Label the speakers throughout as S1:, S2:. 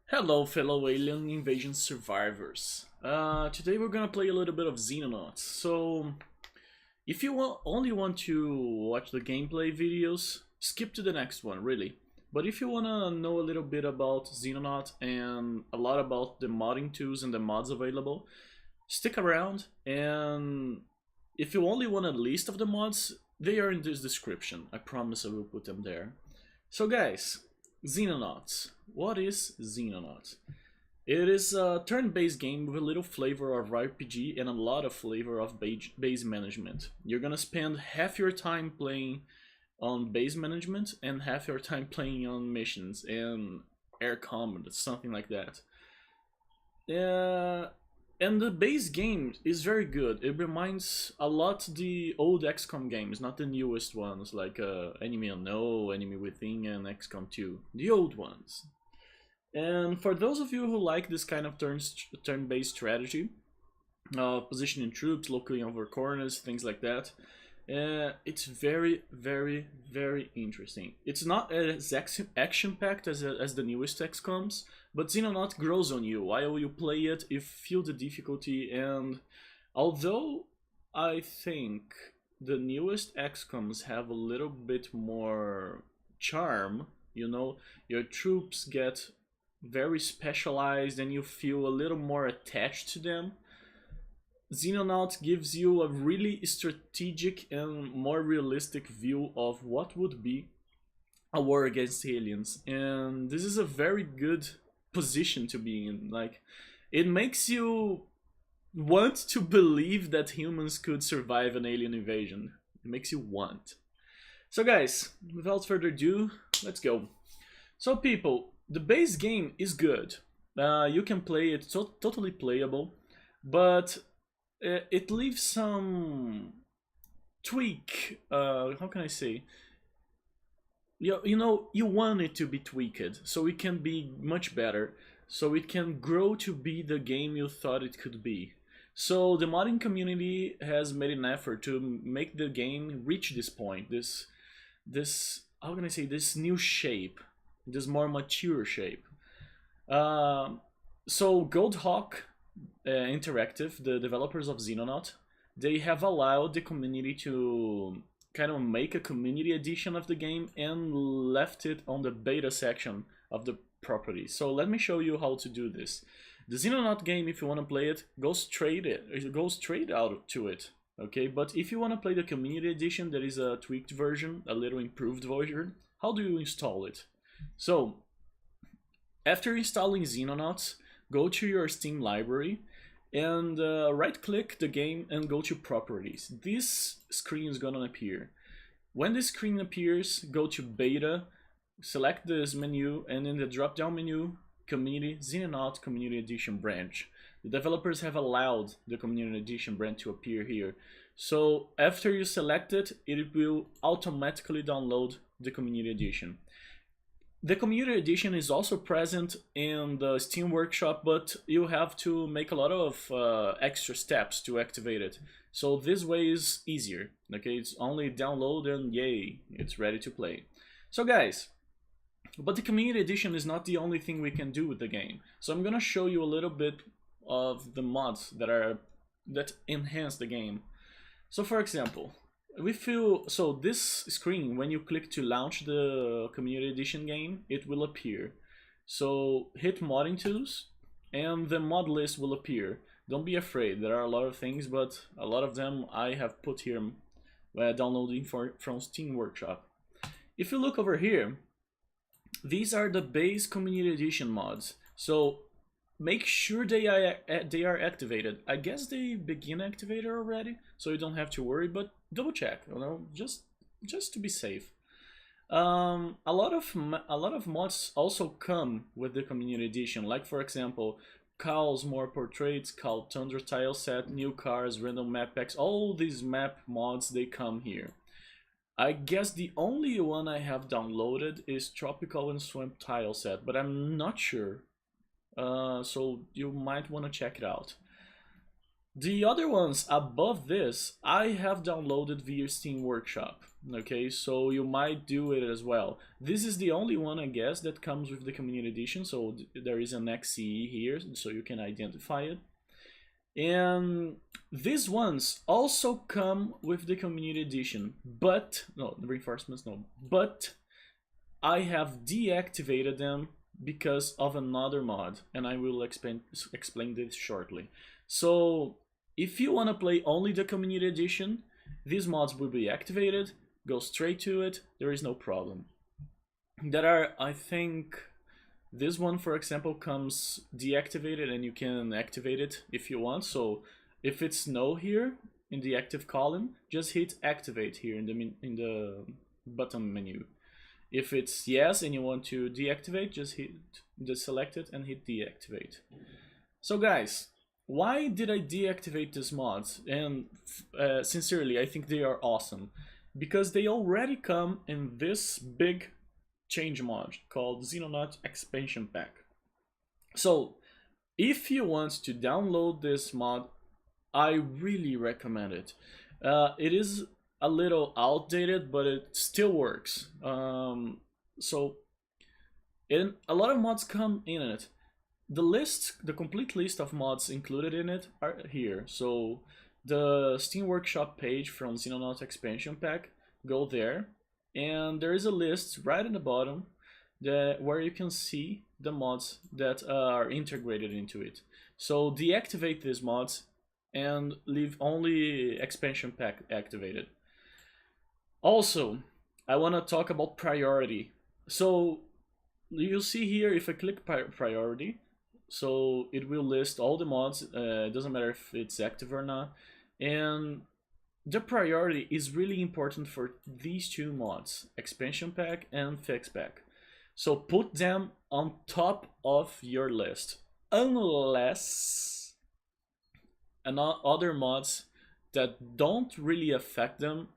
S1: Hello fellow alien invasion survivors. Today we're gonna play a little bit of Xenonauts. So, if you only want to watch the gameplay videos, skip to the next one, really. But if you wanna know a little bit about Xenonauts and a lot about the modding tools and the mods available, stick around. And if you only want a list of the mods, they are in this description. I promise I will put them there. So guys, Xenonauts. What is Xenonauts? It is a turn-based game with a little flavor of RPG and a lot of flavor of base management. You're gonna spend half your time playing on base management and half your time playing on missions and air combat, something like that. And the base game is very good. It reminds a lot the old XCOM games, not the newest ones like Enemy Unknown, Enemy Within, and XCOM 2. The old ones. And for those of you who like this kind of turn-based strategy, positioning troops, looking over corners, things like that, it's very, very, very interesting. It's not as action-packed as the newest XCOMs, but Xenonauts grows on you. While you play it, you feel the difficulty, and although I think the newest XCOMs have a little bit more charm, you know, your troops get very specialized and you feel a little more attached to them. Xenonauts gives you a really strategic and more realistic view of what would be a war against aliens, and this is a very good position to be in. Like, it makes you want to believe that humans could survive an alien invasion. It makes you want. So guys, without further ado, let's go. So people, the base game is good. You can play it, totally playable, but it leaves some tweak. How can I say? You know, you want it to be tweaked so it can be much better, so it can grow to be the game you thought it could be. So the modding community has made an effort to make the game reach this point, this how can I say, this new shape, this more mature shape. So Goldhawk Interactive, the developers of Xenonaut, they have allowed the community to kind of make a community edition of the game and left it on the beta section of the property. So let me show you how to do this. The Xenonaut game, if you want to play it, go straight out to it. Okay, but if you want to play the community edition, there is a tweaked version, a little improved version. How do you install it? So after installing Xenonauts, go to your Steam library and right click the game and go to properties. This screen is gonna appear. When this screen appears, go to beta, select this menu, and in the drop down menu, community, Xenonauts Community Edition branch. The developers have allowed the Community Edition branch to appear here. So after you select it, it will automatically download the Community Edition. The Community Edition is also present in the Steam Workshop, but you have to make a lot of extra steps to activate it. So this way is easier. Okay, it's only download and yay, it's ready to play. So guys, but the Community Edition is not the only thing we can do with the game. So I'm gonna show you a little bit of the mods that enhance the game. So for example, so this screen, when you click to launch the Community Edition game, it will appear. So hit modding tools and the mod list will appear. Don't be afraid, there are a lot of things, but a lot of them I have put here downloading from Steam Workshop. If you look over here, these are the base Community Edition mods. So make sure they are activated. I guess they begin activated already, so you don't have to worry, but double check, you know, just to be safe. A lot of mods also come with the Community Edition, like for example, Cal's more portraits, Cal Tundra tile set, new cars, random map packs. All these map mods, they come here. I guess the only one I have downloaded is Tropical and Swamp tile set, but I'm not sure. So you might want to check it out. The other ones above this, I have downloaded via Steam Workshop. Okay, so you might do it as well. This is the only one, I guess, that comes with the Community Edition, so there is an XCE here, so you can identify it. And these ones also come with the Community Edition, but, no, the reinforcements, no, but I have deactivated them because of another mod, and I will explain this shortly. So, if you want to play only the Community Edition, these mods will be activated, go straight to it, there is no problem. There are, I think, this one, for example, comes deactivated and you can activate it if you want. So if it's no here in the active column, just hit activate here in the button menu. If it's yes and you want to deactivate, just select it and hit deactivate. So guys, why did I deactivate these mods? And sincerely, I think they are awesome because they already come in this big change mod called Xenonauts Expansion Pack. So if you want to download this mod, I really recommend it. It is a little outdated, but it still works. So a lot of mods come in it. The complete list of mods included in it are here. So the Steam Workshop page from Xenonauts Expansion Pack, go there. And there is a list right in the bottom where you can see the mods that are integrated into it. So deactivate these mods and leave only expansion pack activated. Also, I want to talk about priority. So you'll see here if I click priority, so it will list all the mods, it doesn't matter if it's active or not. And the priority is really important for these two mods, Expansion Pack and Fix Pack. So put them on top of your list, unless other mods that don't really affect them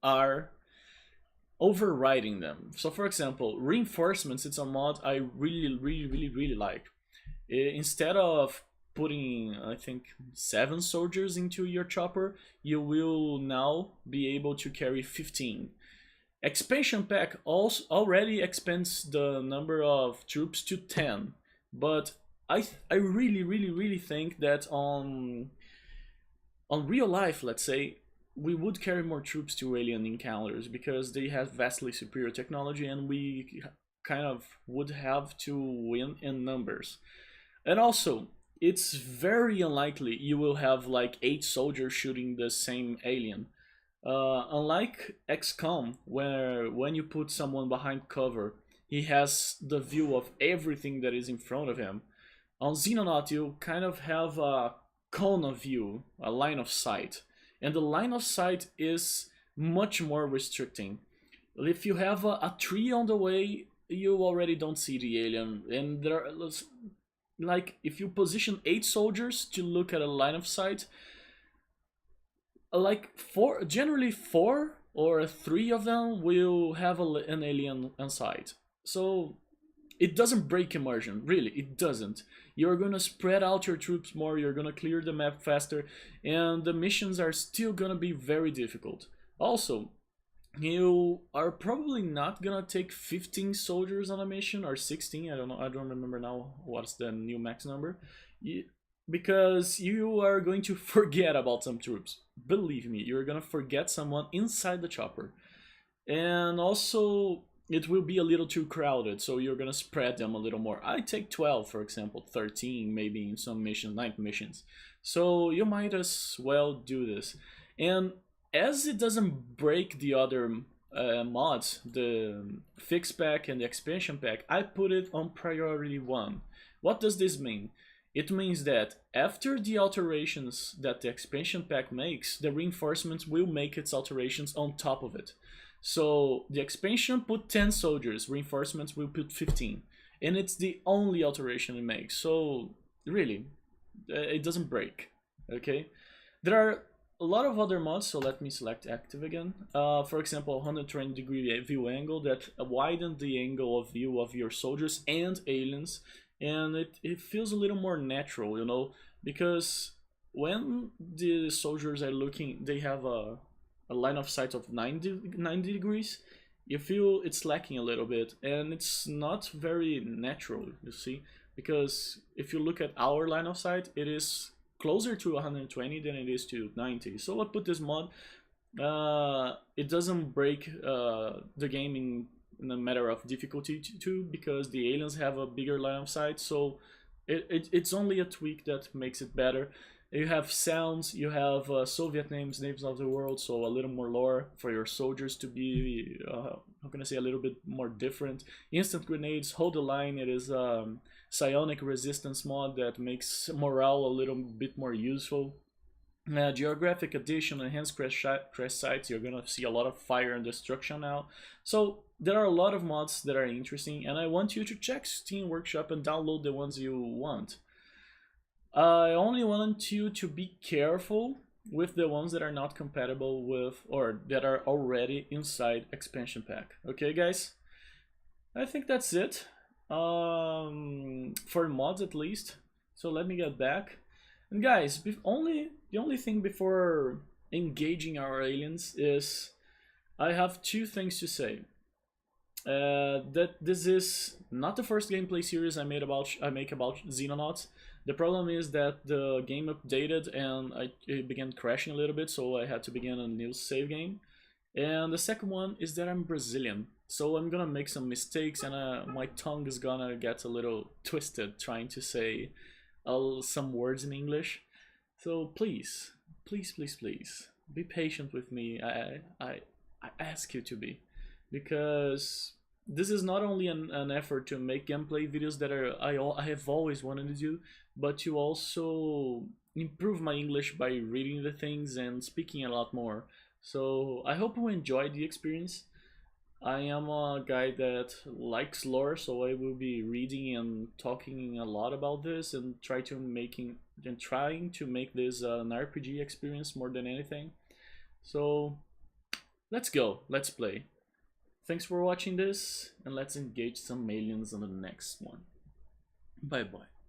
S1: are overriding them. So for example, reinforcements, it's a mod I really like. Instead of putting, I think, 7 soldiers into your chopper, you will now be able to carry 15. Expansion Pack also already expands the number of troops to 10, but I really think that on real life, let's say, we would carry more troops to alien encounters because they have vastly superior technology and we kind of would have to win in numbers. And also, it's very unlikely you will have like 8 soldiers shooting the same alien. Unlike XCOM, where when you put someone behind cover, he has the view of everything that is in front of him. On Xenonaut, you kind of have a cone of view, a line of sight. And the line of sight is much more restricting. If you have a tree on the way, you already don't see the alien. And there are, like, if you position 8 soldiers to look at a line of sight, like generally 4 or 3 of them will have an alien on sight. So it doesn't break immersion, really, it doesn't. You're gonna spread out your troops more, you're gonna clear the map faster, and the missions are still gonna be very difficult. Also, you are probably not gonna take 15 soldiers on a mission, or 16, I don't know, I don't remember now what's the new max number, because you are going to forget about some troops. Believe me, you're gonna forget someone inside the chopper. And also, it will be a little too crowded, so you're gonna spread them a little more. I take 12, for example, 13 maybe in some missions, 9 missions. So you might as well do this. And as it doesn't break the other mods, the Fix Pack and the Expansion Pack, I put it on priority 1. What does this mean? It means that after the alterations that the Expansion Pack makes, the reinforcements will make its alterations on top of it. So the expansion put 10 soldiers, reinforcements will put 15. And it's the only alteration it makes. So really, it doesn't break, okay? There are a lot of other mods, so let me select active again. For example, 120-degree view angle that widen the angle of view of your soldiers and aliens. And it feels a little more natural, you know, because when the soldiers are looking, they have a line of sight of 90 degrees. You feel it's lacking a little bit, and it's not very natural, you see, because if you look at our line of sight, it is closer to 120 than it is to 90. So I put this mod. It doesn't break the game in a matter of difficulty too, because the aliens have a bigger line of sight, so it's only a tweak that makes it better. You have sounds, you have Soviet names of the world, so a little more lore for your soldiers to be, how can I say, a little bit more different. Instant grenades, hold the line. It is psionic resistance mod that makes morale a little bit more useful. Geographic Addition, enhanced crash sites. You're gonna see a lot of fire and destruction now. So there are a lot of mods that are interesting, and I want you to check Steam Workshop and download the ones you want. I only want you to be careful with the ones that are not compatible with, or that are already inside expansion pack. Okay, guys? I think that's it. For mods at least. So let me get back. And guys, the only thing before engaging our aliens is I have two things to say. That this is not the first gameplay series I make about Xenonauts. The problem is that the game updated and it began crashing a little bit, so I had to begin a new save game. And the second one is that I'm Brazilian, so I'm gonna make some mistakes, and my tongue is gonna get a little twisted trying to say some words in English. So please, please, please, please be patient with me. I ask you to be, because this is not only an effort to make gameplay videos that I have always wanted to do, but to also improve my English by reading the things and speaking a lot more. So I hope you enjoyed the experience. I am a guy that likes lore, so I will be reading and talking a lot about this and trying to make this an RPG experience more than anything. So let's go, let's play. Thanks for watching this, and let's engage some aliens on the next one. Bye bye.